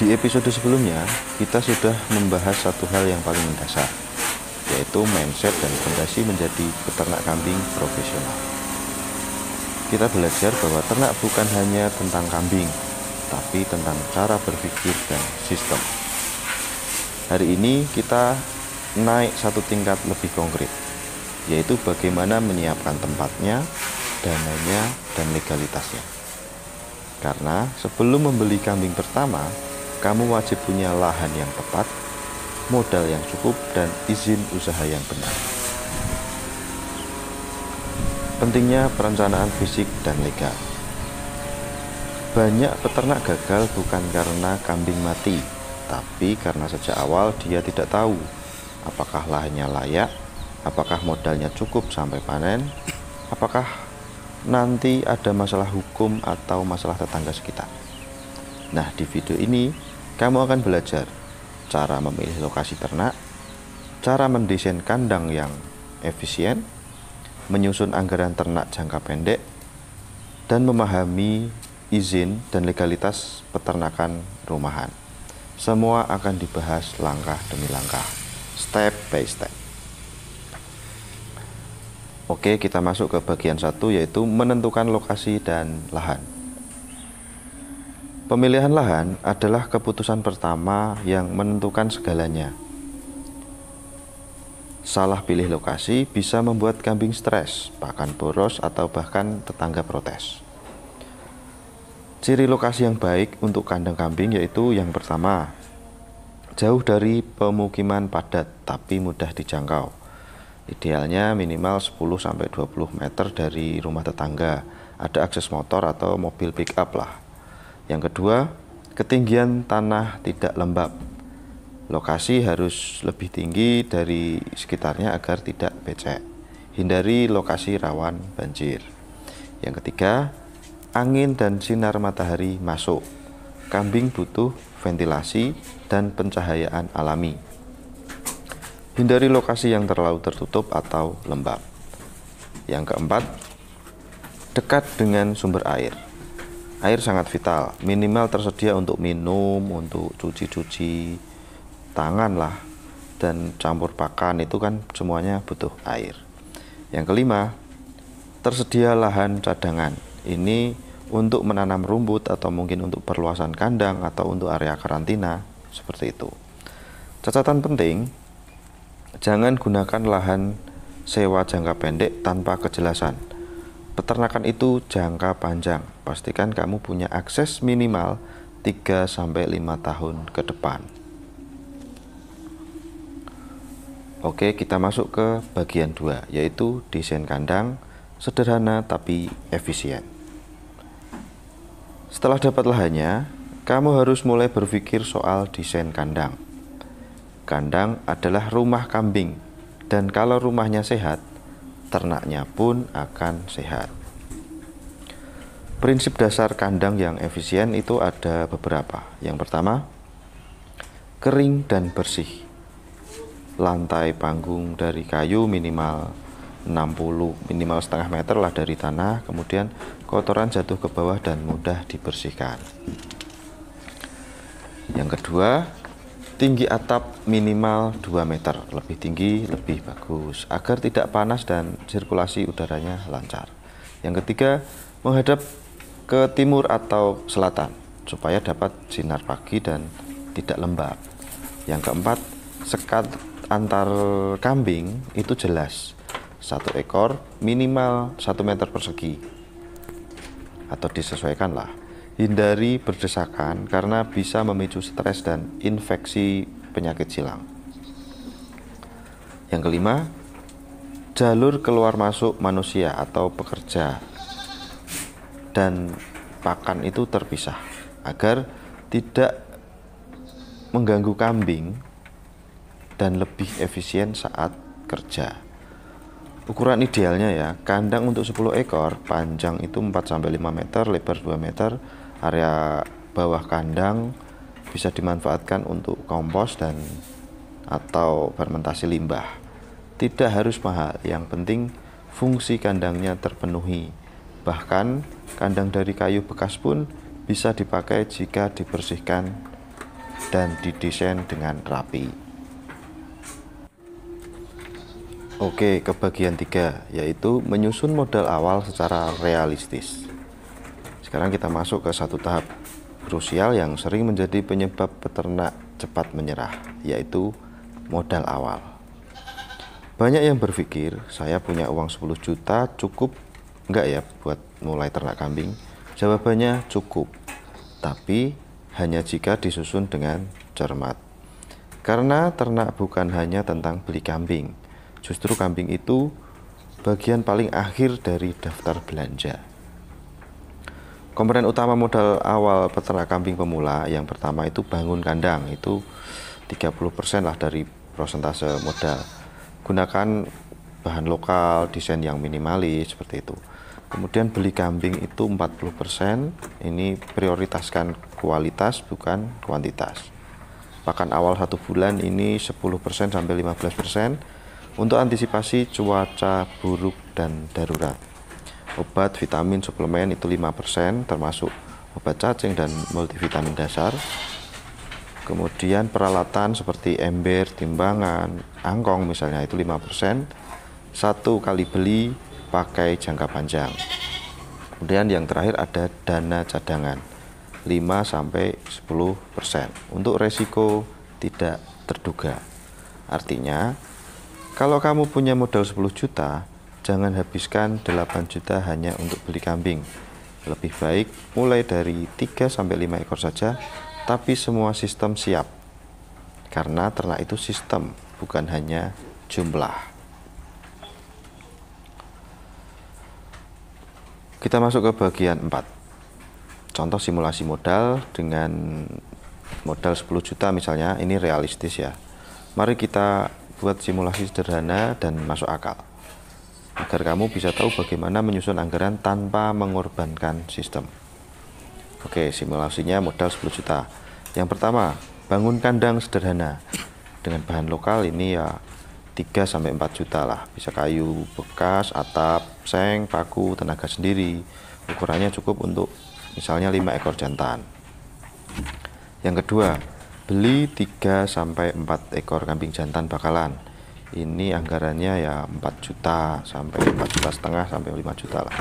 Di episode sebelumnya, kita sudah membahas satu hal yang paling mendasar, yaitu mindset dan fondasi menjadi peternak kambing profesional. Kita belajar bahwa ternak bukan hanya tentang kambing, tapi tentang cara berpikir dan sistem. Hari ini kita naik satu tingkat lebih konkret, yaitu bagaimana menyiapkan tempatnya, dananya, dan legalitasnya. Karena sebelum membeli kambing pertama, kamu wajib punya lahan yang tepat, modal yang cukup, dan izin usaha yang benar. Pentingnya perencanaan fisik dan legal. Banyak peternak gagal bukan karena kambing mati, tapi karena sejak awal dia tidak tahu apakah lahannya layak, apakah modalnya cukup sampai panen, apakah nanti ada masalah hukum atau masalah tetangga sekitar. Nah, di video ini kamu akan belajar cara memilih lokasi ternak, cara mendesain kandang yang efisien, menyusun anggaran ternak jangka pendek, dan memahami izin dan legalitas peternakan rumahan. Semua akan dibahas langkah demi langkah, step by step. Oke, kita masuk ke bagian 1, yaitu menentukan lokasi dan lahan. Pemilihan lahan adalah keputusan pertama yang menentukan segalanya. Salah pilih lokasi bisa membuat kambing stres, pakan boros, atau bahkan tetangga protes. Ciri lokasi yang baik untuk kandang kambing yaitu yang pertama, jauh dari pemukiman padat tapi mudah dijangkau. Idealnya minimal 10-20 meter dari rumah tetangga, ada akses motor atau mobil pick up lah. Yang kedua, ketinggian tanah tidak lembab. Lokasi harus lebih tinggi dari sekitarnya agar tidak becek. Hindari lokasi rawan banjir. Yang ketiga, angin dan sinar matahari masuk. Kambing butuh ventilasi dan pencahayaan alami. Hindari lokasi yang terlalu tertutup atau lembab. Yang keempat, dekat dengan sumber air. Air sangat vital, minimal tersedia untuk minum, untuk cuci-cuci tangan lah, dan campur pakan itu kan semuanya butuh air. Yang kelima, tersedia lahan cadangan. Ini untuk menanam rumput atau mungkin untuk perluasan kandang atau untuk area karantina, seperti itu. Catatan penting, jangan gunakan lahan sewa jangka pendek tanpa kejelasan. Peternakan itu jangka panjang. Pastikan kamu punya akses minimal 3-5 tahun ke depan. Oke, kita masuk ke bagian 2, yaitu desain kandang sederhana tapi efisien. Setelah dapat lahannya, kamu harus mulai berpikir soal desain kandang. Kandang adalah rumah kambing, dan kalau rumahnya sehat, ternaknya pun akan sehat. Prinsip dasar kandang yang efisien itu ada beberapa. Yang pertama, kering dan bersih. Lantai panggung dari kayu minimal 60 meter lah dari tanah. Kemudian kotoran jatuh ke bawah dan mudah dibersihkan. Yang kedua, tinggi atap minimal 2 meter, lebih tinggi lebih bagus, agar tidak panas dan sirkulasi udaranya lancar. Yang ketiga, menghadap ke timur atau selatan, supaya dapat sinar pagi dan tidak lembab. Yang keempat, sekat antar kambing itu jelas, 1 ekor minimal 1 meter persegi, atau disesuaikan lah. Hindari berdesakan karena bisa memicu stres dan infeksi penyakit silang. Yang kelima, jalur keluar masuk manusia atau pekerja dan pakan itu terpisah agar tidak mengganggu kambing dan lebih efisien saat kerja. Ukuran idealnya ya, kandang untuk 10 ekor, panjang itu 4-5 meter, lebar 2 meter. Area bawah kandang bisa dimanfaatkan untuk kompos dan atau fermentasi limbah. Tidak harus mahal, yang penting fungsi kandangnya terpenuhi. Bahkan kandang dari kayu bekas pun bisa dipakai jika dibersihkan dan didesain dengan rapi. Oke, ke bagian 3, yaitu menyusun modal awal secara realistis. Sekarang kita masuk ke satu tahap krusial yang sering menjadi penyebab peternak cepat menyerah, yaitu modal awal. Banyak yang berpikir, saya punya uang 10 juta cukup enggak ya buat mulai ternak kambing? Jawabannya cukup, tapi hanya jika disusun dengan cermat. Karena ternak bukan hanya tentang beli kambing, justru kambing itu bagian paling akhir dari daftar belanja. Komponen utama modal awal peternak kambing pemula yang pertama itu bangun kandang, itu 30% lah dari persentase modal. Gunakan bahan lokal, desain yang minimalis seperti itu. Kemudian beli kambing itu 40%, ini prioritaskan kualitas bukan kuantitas. Pakan awal 1 bulan ini 10% sampai 15% untuk antisipasi cuaca buruk dan darurat. Obat, vitamin, suplemen itu 5%, termasuk obat cacing dan multivitamin dasar. Kemudian peralatan seperti ember, timbangan, angkong misalnya itu 5%. Satu kali beli, pakai jangka panjang. Kemudian yang terakhir ada dana cadangan 5-10% untuk resiko tidak terduga. Artinya, kalau kamu punya modal 10 juta, jangan habiskan 8 juta hanya untuk beli kambing. Lebih baik mulai dari 3-5 ekor saja, tapi semua sistem siap. Karena ternak itu sistem, bukan hanya jumlah. Kita masuk ke bagian 4. Contoh simulasi modal dengan modal 10 juta misalnya, ini realistis ya. Mari kita buat simulasi sederhana dan masuk akal, agar kamu bisa tahu bagaimana menyusun anggaran tanpa mengorbankan sistem. Oke, simulasinya modal 10 juta. Yang pertama, bangun kandang sederhana dengan bahan lokal, ini ya 3-4 juta lah. Bisa kayu bekas, atap, seng, paku, tenaga sendiri. Ukurannya cukup untuk misalnya 5 ekor jantan. Yang kedua, beli 3-4 ekor kambing jantan bakalan. Ini anggarannya ya 4 juta sampai 4,5 juta sampai 5 juta lah.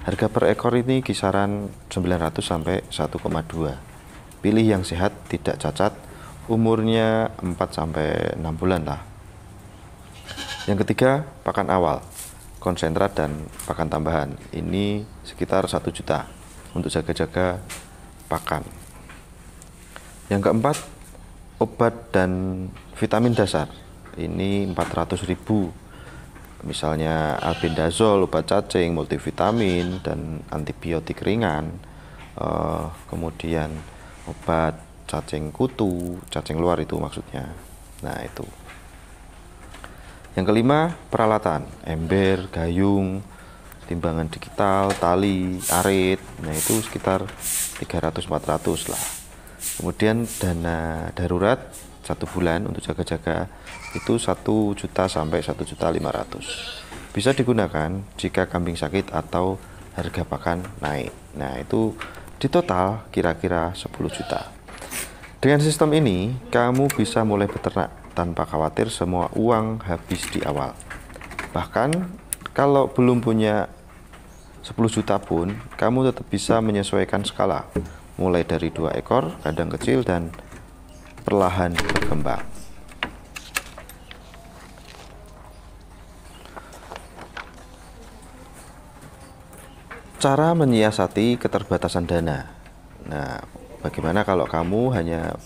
Harga per ekor ini kisaran 900 sampai 1,2. Pilih yang sehat, tidak cacat, umurnya 4-6 bulan lah. Yang ketiga, pakan awal, konsentrat dan pakan tambahan. Ini sekitar 1 juta untuk jaga-jaga pakan. Yang keempat, obat dan vitamin dasar. Ini 400.000. Misalnya albendazol, obat cacing, multivitamin dan antibiotik ringan. Kemudian obat cacing kutu, cacing luar itu maksudnya. Nah, itu. Yang kelima, peralatan, ember, gayung, timbangan digital, tali, arit. Nah, itu sekitar 300-400 lah. Kemudian dana darurat 1 bulan untuk jaga-jaga itu 1 juta sampai 1.500.000. Bisa digunakan jika kambing sakit atau harga pakan naik. Nah, itu di total kira-kira 10 juta. Dengan sistem ini, kamu bisa mulai beternak tanpa khawatir semua uang habis di awal. Bahkan kalau belum punya 10 juta pun, kamu tetap bisa menyesuaikan skala, mulai dari 2 ekor kandang kecil dan perlahan berkembang. Cara menyiasati keterbatasan dana. Nah, bagaimana kalau kamu hanya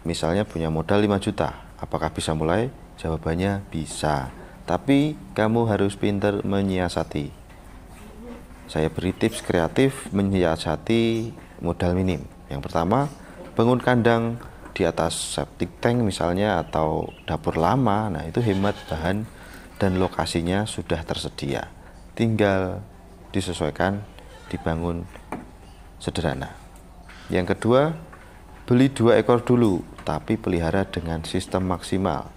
misalnya punya modal 5 juta? Apakah bisa mulai? Jawabannya bisa. Tapi kamu harus pintar menyiasati. Saya beri tips kreatif menyiasati modal minim. Yang pertama, bangun kandang di atas septic tank misalnya atau dapur lama. Nah, itu hemat bahan dan lokasinya sudah tersedia. Tinggal disesuaikan, dibangun sederhana. Yang kedua, beli 2 ekor dulu, tapi pelihara dengan sistem maksimal.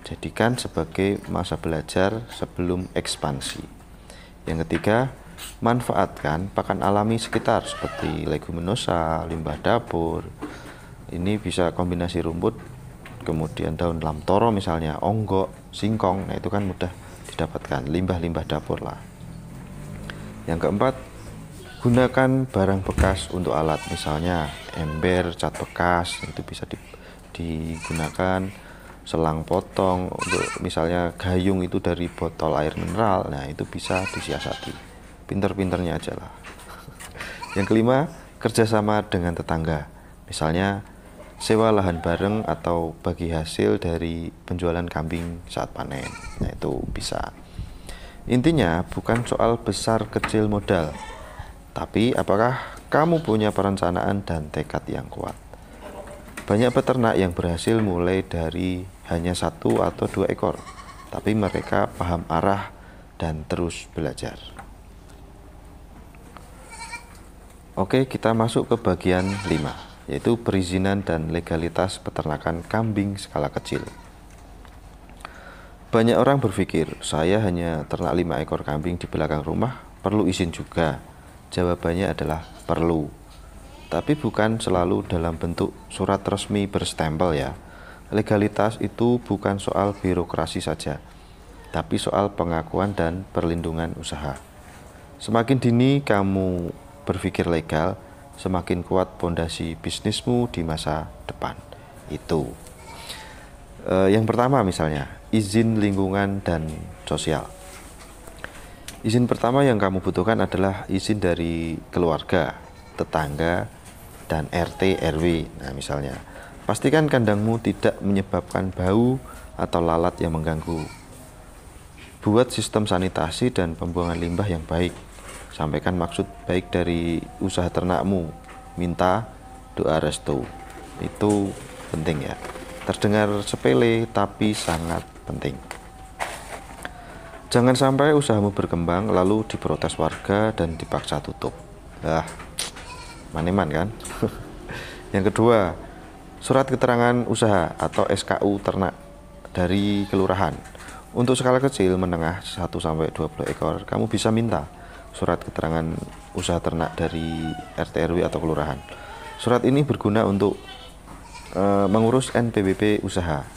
Jadikan sebagai masa belajar sebelum ekspansi. Yang ketiga, manfaatkan pakan alami sekitar seperti leguminosa, limbah dapur, Ini bisa kombinasi rumput, kemudian daun lamtoro misalnya, onggok, singkong. Nah itu kan mudah didapatkan, limbah-limbah dapur lah. Yang keempat, gunakan barang bekas untuk alat, misalnya ember, cat bekas, itu bisa digunakan. Selang potong untuk misalnya gayung itu dari botol air mineral, nah itu bisa disiasati, pinter-pinternya aja lah. Yang kelima, kerjasama dengan tetangga, misalnya sewa lahan bareng atau bagi hasil dari penjualan kambing saat panen. Nah itu bisa. Intinya bukan soal besar kecil modal, tapi apakah kamu punya perencanaan dan tekad yang kuat. Banyak peternak yang berhasil mulai dari hanya 1 atau 2 ekor, tapi mereka paham arah dan terus belajar. Oke, kita masuk ke bagian 5, yaitu perizinan dan legalitas peternakan kambing skala kecil. Banyak orang berpikir, saya hanya ternak 5 ekor kambing di belakang rumah, perlu izin juga? Jawabannya adalah perlu. Tapi bukan selalu dalam bentuk surat resmi berstempel ya. Legalitas itu bukan soal birokrasi saja, tapi soal pengakuan dan perlindungan usaha. Semakin dini kamu berpikir legal, semakin kuat pondasi bisnismu di masa depan. Itu. Yang pertama misalnya, izin lingkungan dan sosial. Izin pertama yang kamu butuhkan adalah izin dari keluarga, tetangga, dan RT RW. Nah misalnya, pastikan kandangmu tidak menyebabkan bau atau lalat yang mengganggu. Buat sistem sanitasi dan pembuangan limbah yang baik. Sampaikan maksud baik dari usaha ternakmu. Minta doa restu. Itu penting ya. Terdengar sepele tapi sangat penting. Jangan sampai usahamu berkembang lalu diprotes warga dan dipaksa tutup. Maneman kan? Yang kedua, surat keterangan usaha atau SKU ternak dari kelurahan. Untuk skala kecil menengah 1-20 ekor, kamu bisa minta surat keterangan usaha ternak dari RT RW atau kelurahan. Surat ini berguna untuk mengurus NPWP usaha,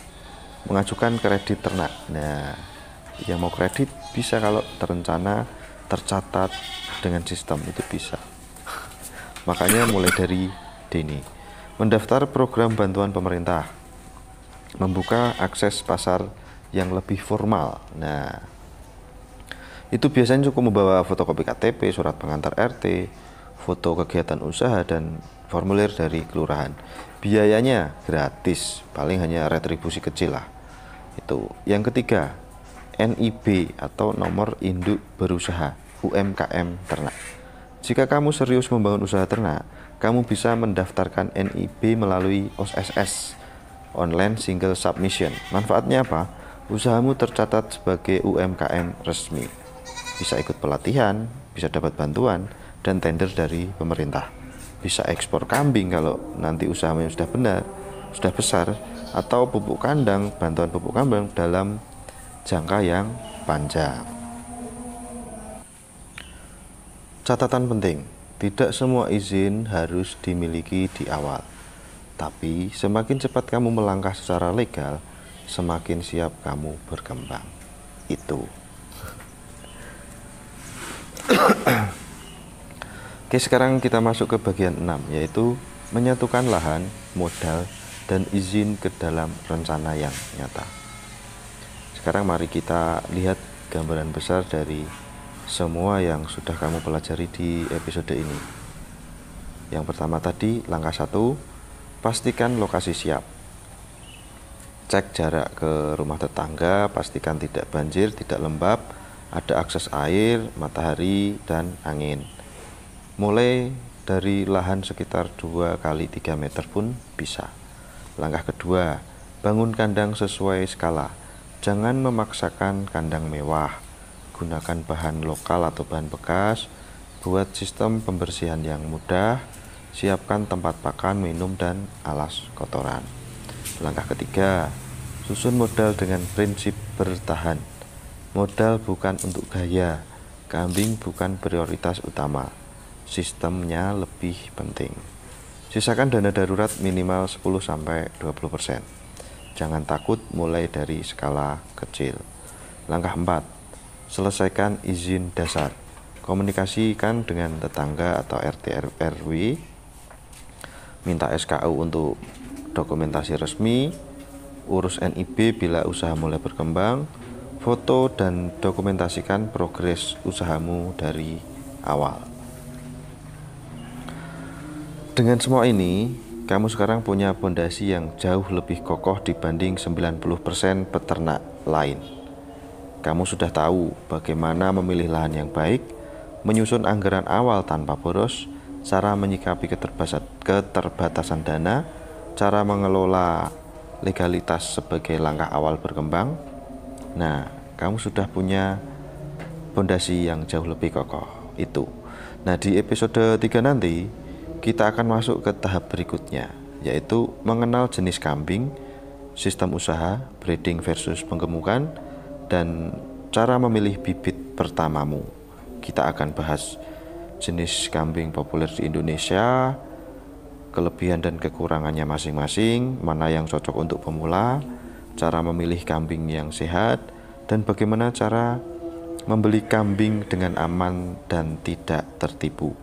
mengajukan kredit ternak. Nah, yang mau kredit bisa kalau terencana, tercatat dengan sistem, itu bisa. Makanya mulai dari dini. Mendaftar program bantuan pemerintah, membuka akses pasar yang lebih formal. Nah, itu biasanya cukup membawa fotokopi KTP, surat pengantar RT, foto kegiatan usaha, dan formulir dari kelurahan. Biayanya gratis, paling hanya retribusi kecil lah. Itu. Yang ketiga, NIB atau nomor induk berusaha, UMKM ternak. Jika kamu serius membangun usaha ternak, kamu bisa mendaftarkan NIB melalui OSS, Online Single Submission. Manfaatnya apa? Usahamu tercatat sebagai UMKM resmi. Bisa ikut pelatihan, bisa dapat bantuan, dan tender dari pemerintah. Bisa ekspor kambing kalau nanti usahamu sudah benar, sudah besar, atau pupuk kandang, bantuan pupuk kandang dalam jangka yang panjang. Catatan penting, tidak semua izin harus dimiliki di awal. Tapi semakin cepat kamu melangkah secara legal, semakin siap kamu berkembang. Itu. Oke, sekarang kita masuk ke bagian 6, yaitu menyatukan lahan, modal, dan izin ke dalam rencana yang nyata. Sekarang mari kita lihat gambaran besar dari semua yang sudah kamu pelajari di episode ini. Yang pertama tadi, langkah 1, pastikan lokasi siap. Cek jarak ke rumah tetangga, pastikan tidak banjir, tidak lembab, ada akses air, matahari, dan angin. Mulai dari lahan sekitar 2x3 meter pun bisa. Langkah kedua, bangun kandang sesuai skala. Jangan memaksakan kandang mewah. Gunakan bahan lokal atau bahan bekas. Buat sistem pembersihan yang mudah. Siapkan tempat pakan, minum, dan alas kotoran. Langkah ketiga, susun modal dengan prinsip bertahan. Modal bukan untuk gaya. Kambing bukan prioritas utama. Sistemnya lebih penting. Sisakan dana darurat minimal 10-20%. Jangan takut mulai dari skala kecil. Langkah 4. Selesaikan izin dasar. Komunikasikan dengan tetangga atau RT RW. Minta SKU untuk dokumentasi resmi. Urus NIB bila usaha mulai berkembang. Foto dan dokumentasikan progres usahamu dari awal. Dengan semua ini, kamu sekarang punya fondasi yang jauh lebih kokoh dibanding 90% peternak lain. Kamu sudah tahu bagaimana memilih lahan yang baik, menyusun anggaran awal tanpa boros, cara menyikapi keterbatasan dana, cara mengelola legalitas sebagai langkah awal berkembang. Nah, kamu sudah punya fondasi yang jauh lebih kokoh itu. Nah, di episode 3 nanti kita akan masuk ke tahap berikutnya, yaitu mengenal jenis kambing, sistem usaha, breeding versus penggemukan, dan cara memilih bibit pertamamu. Kita akan bahas jenis kambing populer di Indonesia, kelebihan dan kekurangannya masing-masing, mana yang cocok untuk pemula, cara memilih kambing yang sehat, dan bagaimana cara membeli kambing dengan aman dan tidak tertipu.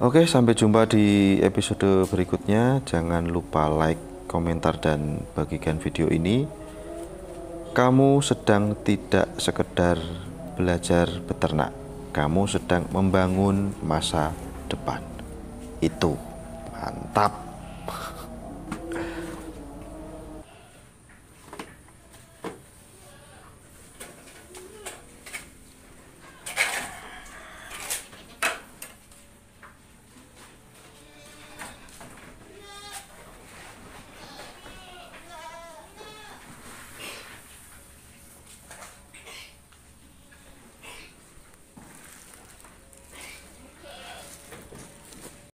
Oke, sampai jumpa di episode berikutnya. Jangan lupa like, komentar, dan bagikan video ini. Kamu sedang tidak sekedar belajar beternak, kamu sedang membangun masa depan. Itu mantap.